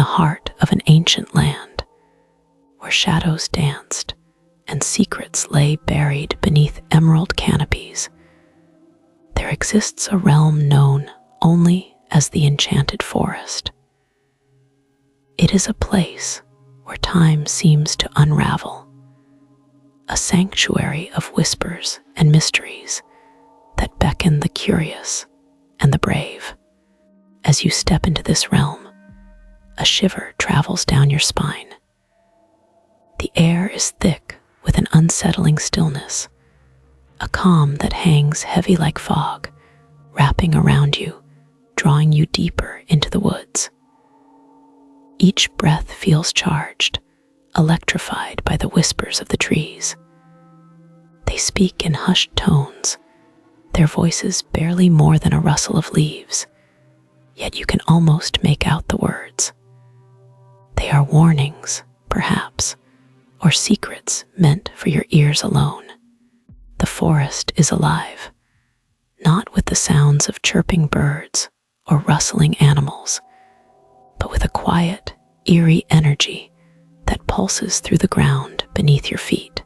heart of an ancient land where shadows danced and secrets lay buried beneath emerald canopies. There exists a realm known only as the Enchanted Forest. It is a place where time seems to unravel, a sanctuary of whispers and mysteries that beckon the curious and the brave. As you step into this realm, a shiver travels down your spine. The air is thick with an unsettling stillness, a calm that hangs heavy like fog, wrapping around you, drawing you deeper into the woods. Each breath feels charged, electrified by the whispers of the trees. They speak in hushed tones, their voices barely more than a rustle of leaves, yet you can almost make out the words. They are warnings, perhaps, or secrets meant for your ears alone. The forest is alive, not with the sounds of chirping birds or rustling animals, but with a quiet, eerie energy that pulses through the ground beneath your feet.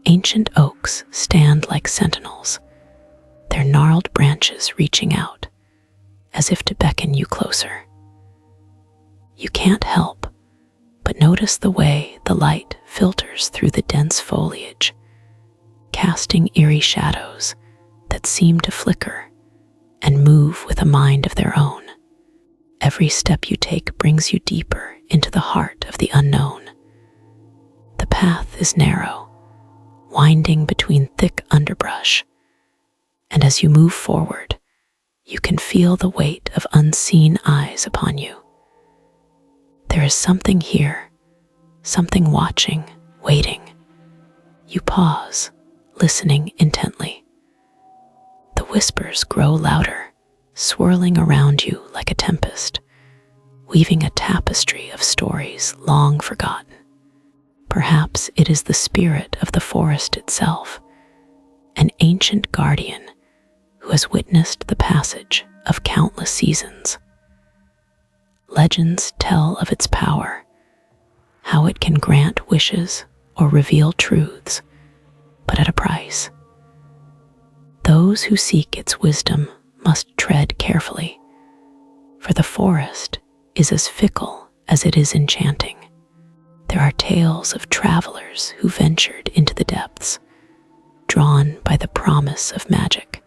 Ancient oaks stand like sentinels, their gnarled branches reaching out, as if to beckon you closer. You can't help but notice the way the light filters through the dense foliage, casting eerie shadows that seem to flicker and move with a mind of their own. Every step you take brings you deeper into the heart of the unknown. The path is narrow, winding between thick underbrush, and as you move forward, you can feel the weight of unseen eyes upon you. There is something here, something watching, waiting. You pause, listening intently. The whispers grow louder, swirling around you like a tempest, weaving a tapestry of stories long forgotten. Perhaps it is the spirit of the forest itself, an ancient guardian who has witnessed the passage of countless seasons. Legends tell of its power, how it can grant wishes or reveal truths, but at a price. Those who seek its wisdom must tread carefully, for the forest is as fickle as it is enchanting. There are tales of travelers who ventured into the depths, drawn by the promise of magic.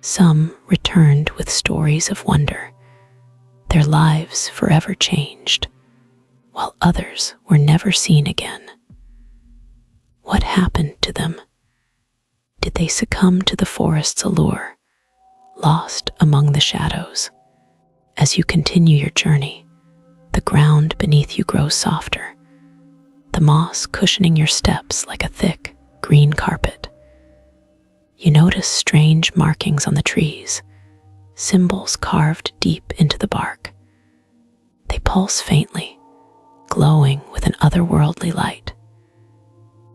Some returned with stories of wonder, their lives forever changed, while others were never seen again. What happened to them? Did they succumb to the forest's allure, lost among the shadows? As you continue your journey, the ground beneath you grows softer, the moss cushioning your steps like a thick, green carpet. You notice strange markings on the trees, symbols carved deep into the bark. They pulse faintly, glowing with an otherworldly light.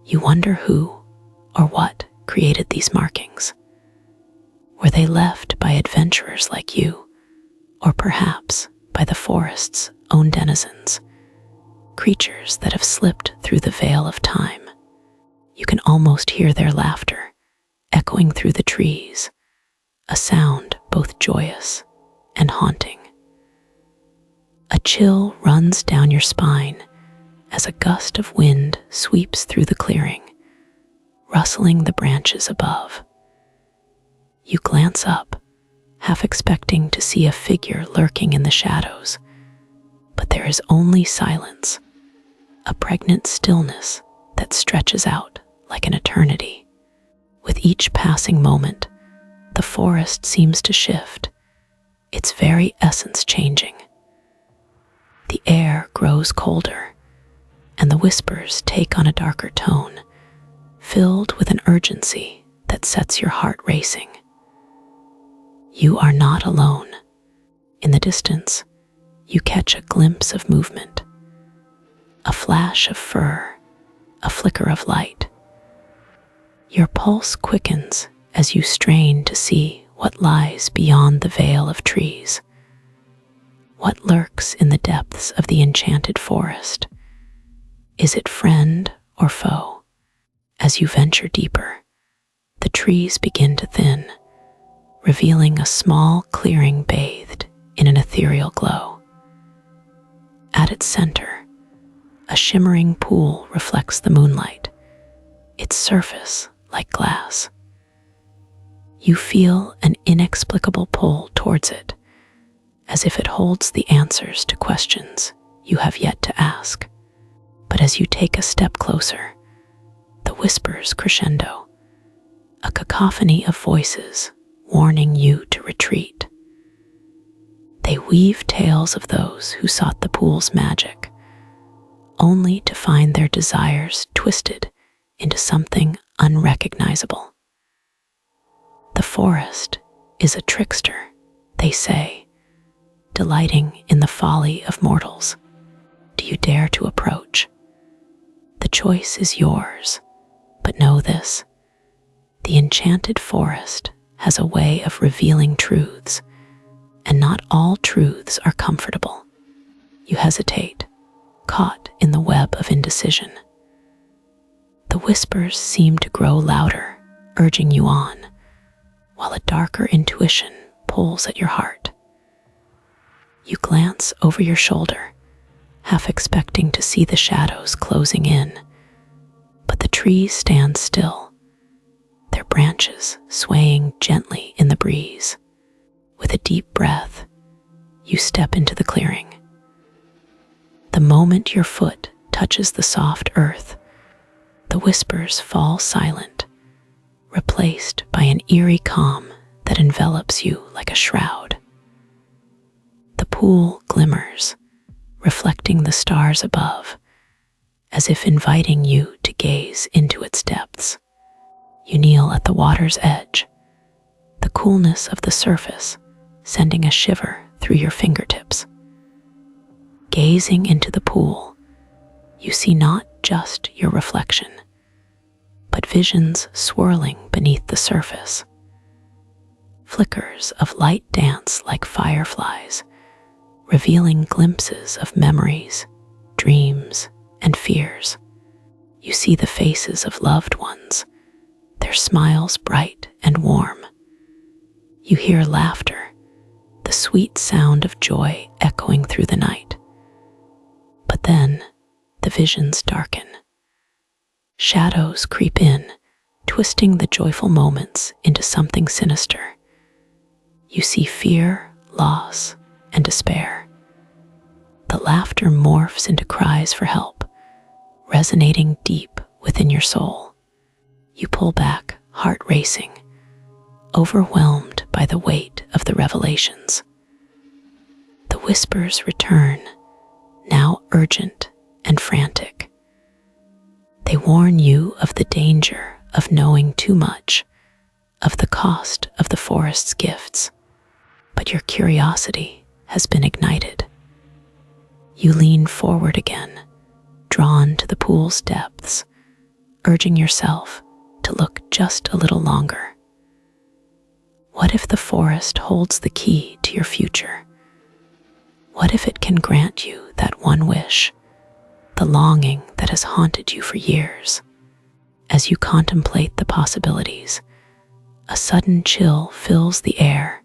You wonder who or what created these markings. Were they left by adventurers like you, or perhaps by the forest's own denizens, creatures that have slipped through the veil of time? You can almost hear their laughter echoing through the trees, a sound both joyous and haunting. A chill runs down your spine as a gust of wind sweeps through the clearing, rustling the branches above. You glance up, half expecting to see a figure lurking in the shadows, but there is only silence, a pregnant stillness that stretches out like an eternity. With each passing moment, the forest seems to shift, its very essence changing. The air grows colder, and the whispers take on a darker tone, filled with an urgency that sets your heart racing. You are not alone. In the distance, you catch a glimpse of movement, a flash of fur, a flicker of light. Your pulse quickens as you strain to see what lies beyond the veil of trees. What lurks in the depths of the enchanted forest? Is it friend or foe? As you venture deeper, the trees begin to thin, revealing a small clearing bathed in an ethereal glow. At its center, a shimmering pool reflects the moonlight, its surface like glass. You feel an inexplicable pull towards it, as if it holds the answers to questions you have yet to ask. But as you take a step closer, the whispers crescendo, a cacophony of voices warning you to retreat. They weave tales of those who sought the pool's magic, only to find their desires twisted into something unrecognizable. The forest is a trickster, they say, delighting in the folly of mortals. Do you dare to approach? The choice is yours, but know this: the enchanted forest has a way of revealing truths, and not all truths are comfortable. You hesitate, caught in the web of indecision. The whispers seem to grow louder, urging you on, while a darker intuition pulls at your heart. You glance over your shoulder, half expecting to see the shadows closing in, but the trees stand still, their branches swaying gently in the breeze. With a deep breath, you step into the clearing. The moment your foot touches the soft earth, the whispers fall silent, replaced by an eerie calm that envelops you like a shroud. The pool glimmers, reflecting the stars above, as if inviting you to gaze into its depths. You kneel at the water's edge, the coolness of the surface sending a shiver through your fingertips. Gazing into the pool, you see not just your reflection, but visions swirling beneath the surface. Flickers of light dance like fireflies, revealing glimpses of memories, dreams, and fears. You see the faces of loved ones, their smiles bright and warm. You hear laughter, the sweet sound of joy echoing through the night. But then, the visions darken. Shadows creep in, twisting the joyful moments into something sinister. You see fear, loss, and despair. The laughter morphs into cries for help, resonating deep within your soul. You pull back, heart racing, overwhelmed by the weight of the revelations. The whispers return, now urgent and frantic. They warn you of the danger of knowing too much, of the cost of the forest's gifts. But your curiosity has been ignited. You lean forward again, drawn to the pool's depths, urging yourself to look just a little longer. What if the forest holds the key to your future? What if it can grant you that one wish, the longing that has haunted you for years? As you contemplate the possibilities, a sudden chill fills the air,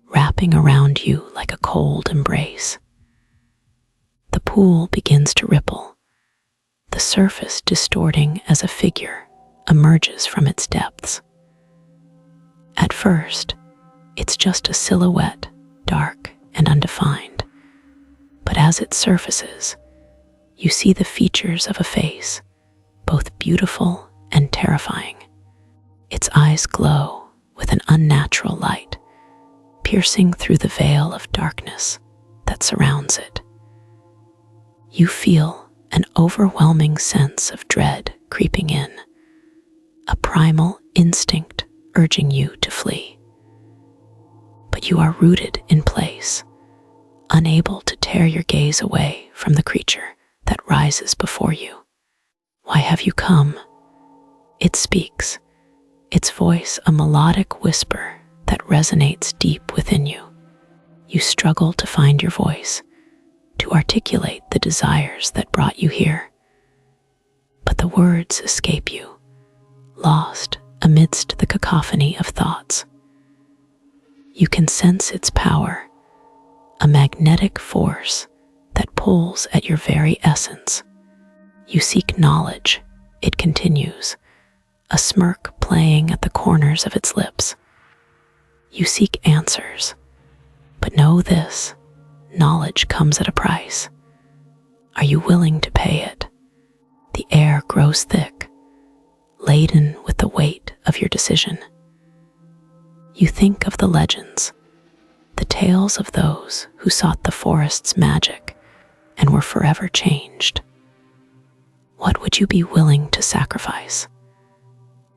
wrapping around you like a cold embrace. The pool begins to ripple, the surface distorting as a figure emerges from its depths. At first, it's just a silhouette, dark and undefined. But as it surfaces, you see the features of a face, both beautiful and terrifying. Its eyes glow with an unnatural light, piercing through the veil of darkness that surrounds it. You feel an overwhelming sense of dread creeping in, a primal instinct urging you to flee. But you are rooted in place, unable to tear your gaze away from the creature that rises before you. Why have you come? It speaks, its voice a melodic whisper that resonates deep within you. You struggle to find your voice, to articulate the desires that brought you here. But the words escape you, lost amidst the cacophony of thoughts. You can sense its power, a magnetic force that pulls at your very essence. You seek knowledge, it continues, a smirk playing at the corners of its lips. You seek answers, but know this, knowledge comes at a price. Are you willing to pay it? The air grows thick, laden with the weight of your decision. You think of the legends, the tales of those who sought the forest's magic and were forever changed. What would you be willing to sacrifice?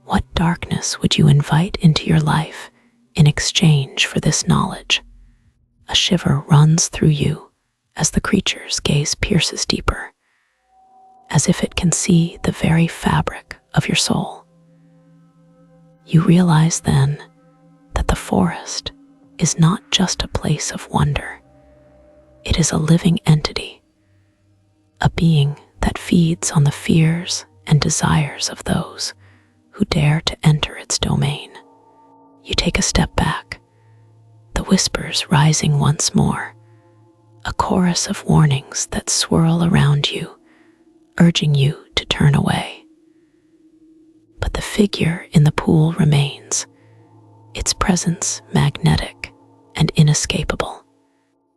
What darkness would you invite into your life in exchange for this knowledge? A shiver runs through you as the creature's gaze pierces deeper, as if it can see the very fabric of your soul. You realize then that the forest is not just a place of wonder. It is a living entity, a being that feeds on the fears and desires of those who dare to enter its domain. You take a step back, the whispers rising once more, a chorus of warnings that swirl around you, urging you to turn away. But the figure in the pool remains, its presence magnetic and inescapable.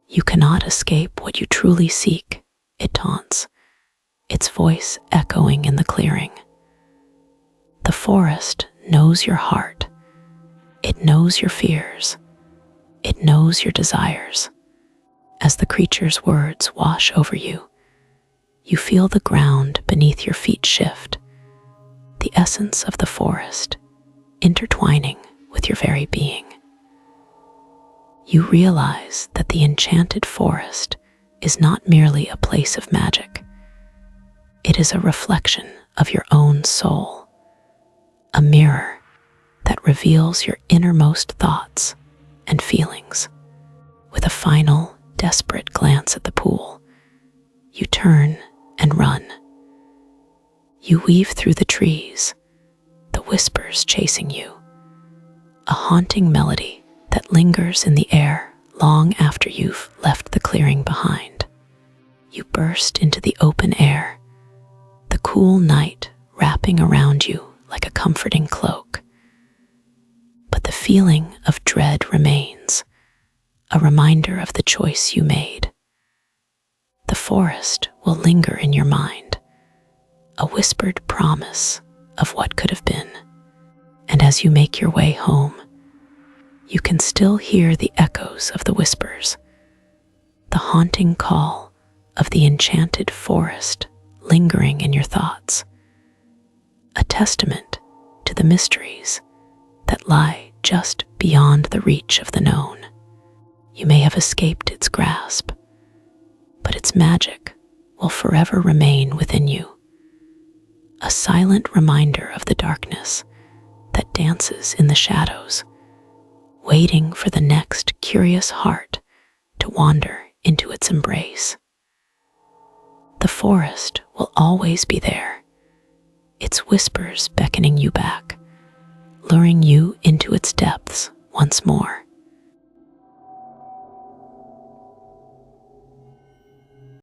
You cannot escape what you truly seek, it taunts, its voice echoing in the clearing. The forest knows your heart. It knows your fears. It knows your desires. As the creature's words wash over you, you feel the ground beneath your feet shift, the essence of the forest intertwining with your very being. You realize that the Enchanted Forest is not merely a place of magic. It is a reflection of your own soul, a mirror that reveals your innermost thoughts and feelings. With a final, desperate glance at the pool, you turn and run. You weave through the trees, the whispers chasing you, a haunting melody that lingers in the air long after you've left the clearing behind. You burst into the open air, the cool night wrapping around you like a comforting cloak. But the feeling of dread remains, a reminder of the choice you made. The forest will linger in your mind, a whispered promise of what could have been. And as you make your way home, you can still hear the echoes of the whispers, the haunting call of the Enchanted Forest lingering in your thoughts, a testament to the mysteries that lie just beyond the reach of the known. You may have escaped its grasp, but its magic will forever remain within you, a silent reminder of the darkness that dances in the shadows, waiting for the next curious heart to wander into its embrace. The forest will always be there, its whispers beckoning you back, luring you into its depths once more.